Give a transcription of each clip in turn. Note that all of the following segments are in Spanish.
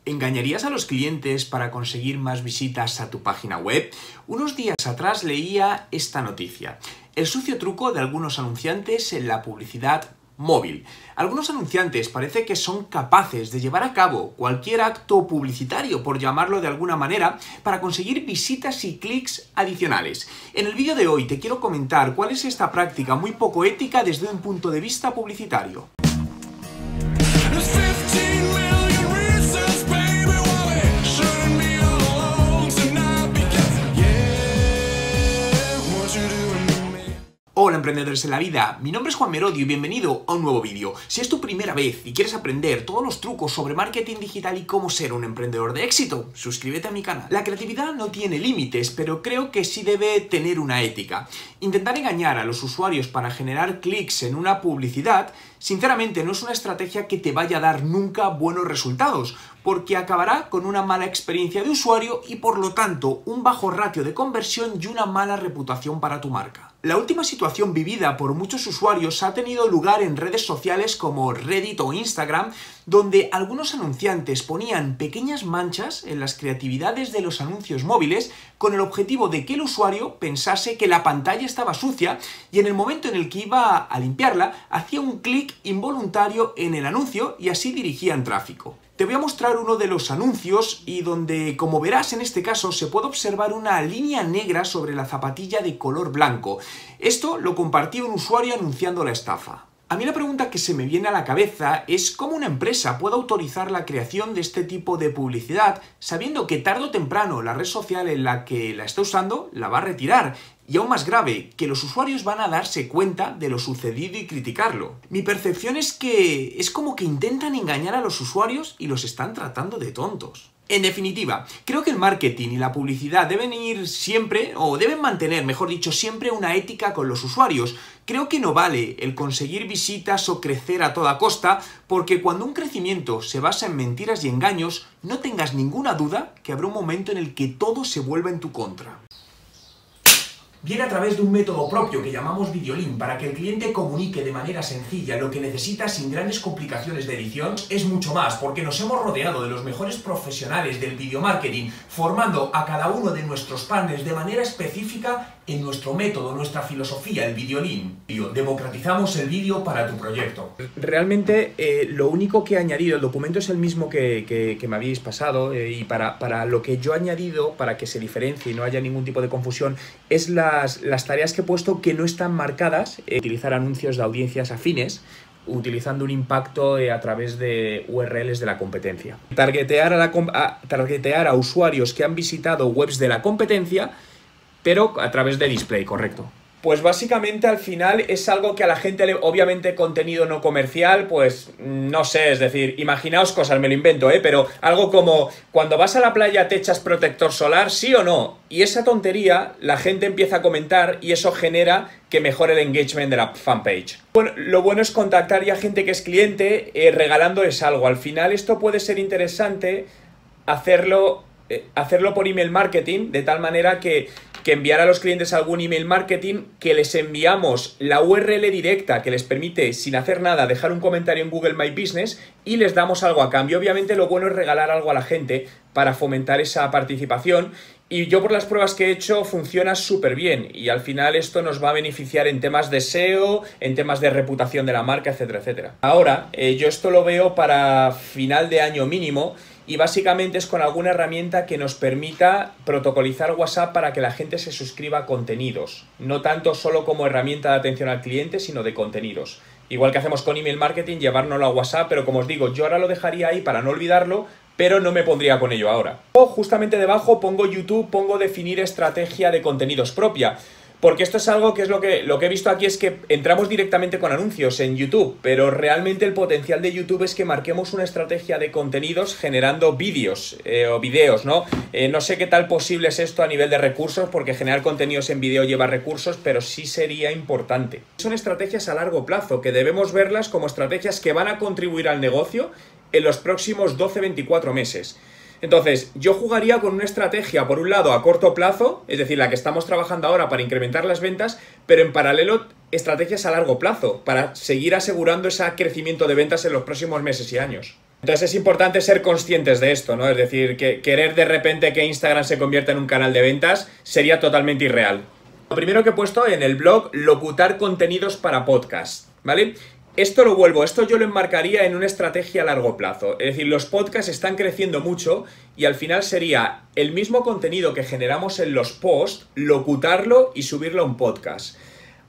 ¿Engañarías a los clientes para conseguir más visitas a tu página web? Unos días atrás leía esta noticia. El sucio truco de algunos anunciantes en la publicidad móvil. Algunos anunciantes parece que son capaces de llevar a cabo cualquier acto publicitario, por llamarlo de alguna manera, para conseguir visitas y clics adicionales. En el vídeo de hoy te quiero comentar cuál es esta práctica muy poco ética desde un punto de vista publicitario. Hola emprendedores en la vida, mi nombre es Juan Merodio y bienvenido a un nuevo vídeo. Si es tu primera vez y quieres aprender todos los trucos sobre marketing digital y cómo ser un emprendedor de éxito, suscríbete a mi canal. La creatividad no tiene límites, pero creo que sí debe tener una ética. Intentar engañar a los usuarios para generar clics en una publicidad, sinceramente no es una estrategia que te vaya a dar nunca buenos resultados, porque acabará con una mala experiencia de usuario y por lo tanto un bajo ratio de conversión y una mala reputación para tu marca. La última situación vivida por muchos usuarios ha tenido lugar en redes sociales como Reddit o Instagram, donde algunos anunciantes ponían pequeñas manchas en las creatividades de los anuncios móviles con el objetivo de que el usuario pensase que la pantalla estaba sucia y en el momento en el que iba a limpiarla hacía un clic involuntario en el anuncio y así dirigían tráfico. Te voy a mostrar uno de los anuncios y donde, como verás en este caso, se puede observar una línea negra sobre la zapatilla de color blanco. Esto lo compartió un usuario anunciando la estafa. A mí la pregunta que se me viene a la cabeza es cómo una empresa puede autorizar la creación de este tipo de publicidad sabiendo que tarde o temprano la red social en la que la está usando la va a retirar. Y aún más grave, que los usuarios van a darse cuenta de lo sucedido y criticarlo. Mi percepción es que es como que intentan engañar a los usuarios y los están tratando de tontos. En definitiva, creo que el marketing y la publicidad deben ir siempre, o deben mantener, mejor dicho, siempre una ética con los usuarios. Creo que no vale el conseguir visitas o crecer a toda costa, porque cuando un crecimiento se basa en mentiras y engaños, no tengas ninguna duda que habrá un momento en el que todo se vuelva en tu contra. Viene a través de un método propio que llamamos Videolink para que el cliente comunique de manera sencilla lo que necesita sin grandes complicaciones de edición. Es mucho más, porque nos hemos rodeado de los mejores profesionales del video marketing, formando a cada uno de nuestros partners de manera específica en nuestro método, nuestra filosofía, el Videolink. Democratizamos el vídeo para tu proyecto. Realmente lo único que he añadido, el documento es el mismo que me habéis pasado y para lo que yo he añadido, para que se diferencie y no haya ningún tipo de confusión, es las tareas que he puesto que no están marcadas. Utilizar anuncios de audiencias afines, utilizando un impacto a través de URLs de la competencia. Targetear a usuarios que han visitado webs de la competencia, pero a través de display, correcto. Pues básicamente al final es algo que a la gente, obviamente contenido no comercial, pues no sé, es decir, imaginaos cosas, me lo invento, pero algo como cuando vas a la playa te echas protector solar, ¿sí o no? Y esa tontería la gente empieza a comentar y eso genera que mejore el engagement de la fanpage. Bueno, lo bueno es contactar ya gente que es cliente regalándoles algo. Al final esto puede ser interesante hacerlo por email marketing, de tal manera que enviar a los clientes algún email marketing, que les enviamos la URL directa que les permite, sin hacer nada, dejar un comentario en Google My Business y les damos algo a cambio. Obviamente lo bueno es regalar algo a la gente para fomentar esa participación y yo por las pruebas que he hecho funciona súper bien y al final esto nos va a beneficiar en temas de SEO, en temas de reputación de la marca, etcétera, etcétera. Ahora, yo esto lo veo para final de año mínimo y básicamente es con alguna herramienta que nos permita protocolizar WhatsApp para que la gente se suscriba a contenidos. No tanto solo como herramienta de atención al cliente, sino de contenidos. Igual que hacemos con email marketing, llevárnoslo a WhatsApp, pero como os digo, yo ahora lo dejaría ahí para no olvidarlo, pero no me pondría con ello ahora. O justamente debajo pongo YouTube, pongo definir estrategia de contenidos propia. Porque esto es algo que es lo que he visto aquí es que entramos directamente con anuncios en YouTube, pero realmente el potencial de YouTube es que marquemos una estrategia de contenidos generando vídeos o videos, ¿no? No sé qué tal posible es esto a nivel de recursos, porque generar contenidos en vídeo lleva recursos, pero sí sería importante. Son estrategias a largo plazo, que debemos verlas como estrategias que van a contribuir al negocio en los próximos 12-24 meses. Entonces, yo jugaría con una estrategia, por un lado, a corto plazo, es decir, la que estamos trabajando ahora para incrementar las ventas, pero en paralelo, estrategias a largo plazo, para seguir asegurando ese crecimiento de ventas en los próximos meses y años. Entonces es importante ser conscientes de esto, ¿no? Es decir, que querer de repente que Instagram se convierta en un canal de ventas sería totalmente irreal. Lo primero que he puesto en el blog, locutar contenidos para podcast, ¿vale? Esto yo lo enmarcaría en una estrategia a largo plazo. Es decir, los podcasts están creciendo mucho y al final sería el mismo contenido que generamos en los posts, locutarlo y subirlo a un podcast.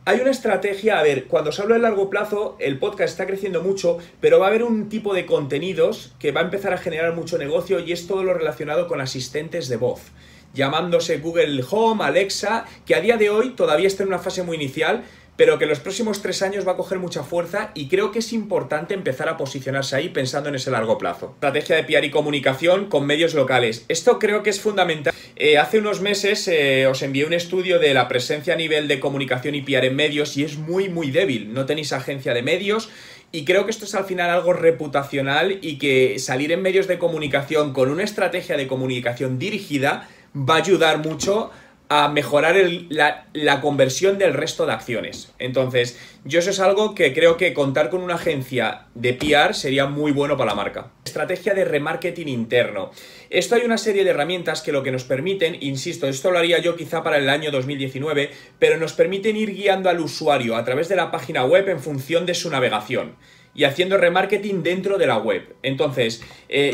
Hay una estrategia, a ver, cuando os hablo de largo plazo, el podcast está creciendo mucho, pero va a haber un tipo de contenidos que va a empezar a generar mucho negocio y es todo lo relacionado con asistentes de voz, llamándose Google Home, Alexa, que a día de hoy todavía está en una fase muy inicial, pero que en los próximos 3 años va a coger mucha fuerza y creo que es importante empezar a posicionarse ahí pensando en ese largo plazo. Estrategia de PR y comunicación con medios locales. Esto creo que es fundamental. Hace unos meses os envié un estudio de la presencia a nivel de comunicación y PR en medios y es muy débil. No tenéis agencia de medios. Y creo que esto es al final algo reputacional y que salir en medios de comunicación con una estrategia de comunicación dirigida va a ayudar mucho a mejorar la conversión del resto de acciones. Entonces, yo eso es algo que creo que contar con una agencia de PR sería muy bueno para la marca. Estrategia de remarketing interno. Esto hay una serie de herramientas que lo que nos permiten, insisto, esto lo haría yo quizá para el año 2019, pero nos permiten ir guiando al usuario a través de la página web en función de su navegación y haciendo remarketing dentro de la web. Entonces,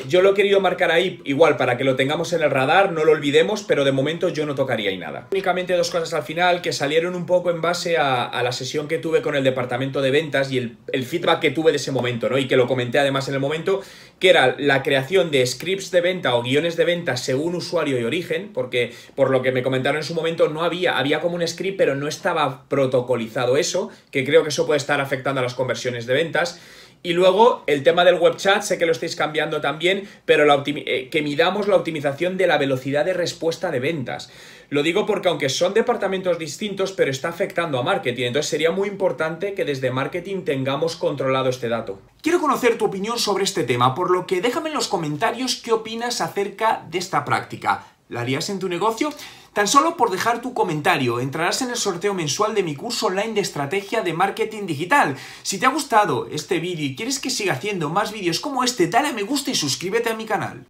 yo lo he querido marcar ahí igual para que lo tengamos en el radar, no lo olvidemos, pero de momento yo no tocaría ahí nada. Únicamente 2 cosas al final que salieron un poco en base a la sesión que tuve con el departamento de ventas y el feedback que tuve de ese momento, ¿no? Y que lo comenté además en el momento, que era la creación de scripts de venta o guiones de venta según usuario y origen, porque por lo que me comentaron en su momento no había como un script, pero no estaba protocolizado eso, que creo que eso puede estar afectando a las conversiones de ventas. Y luego el tema del web chat, sé que lo estáis cambiando también, pero que midamos la optimización de la velocidad de respuesta de ventas. Lo digo porque aunque son departamentos distintos, pero está afectando a marketing, entonces sería muy importante que desde marketing tengamos controlado este dato. Quiero conocer tu opinión sobre este tema, por lo que déjame en los comentarios qué opinas acerca de esta práctica. ¿La harías en tu negocio? Tan solo por dejar tu comentario, entrarás en el sorteo mensual de mi curso online de estrategia de marketing digital. Si te ha gustado este vídeo y quieres que siga haciendo más vídeos como este, dale a me gusta y suscríbete a mi canal.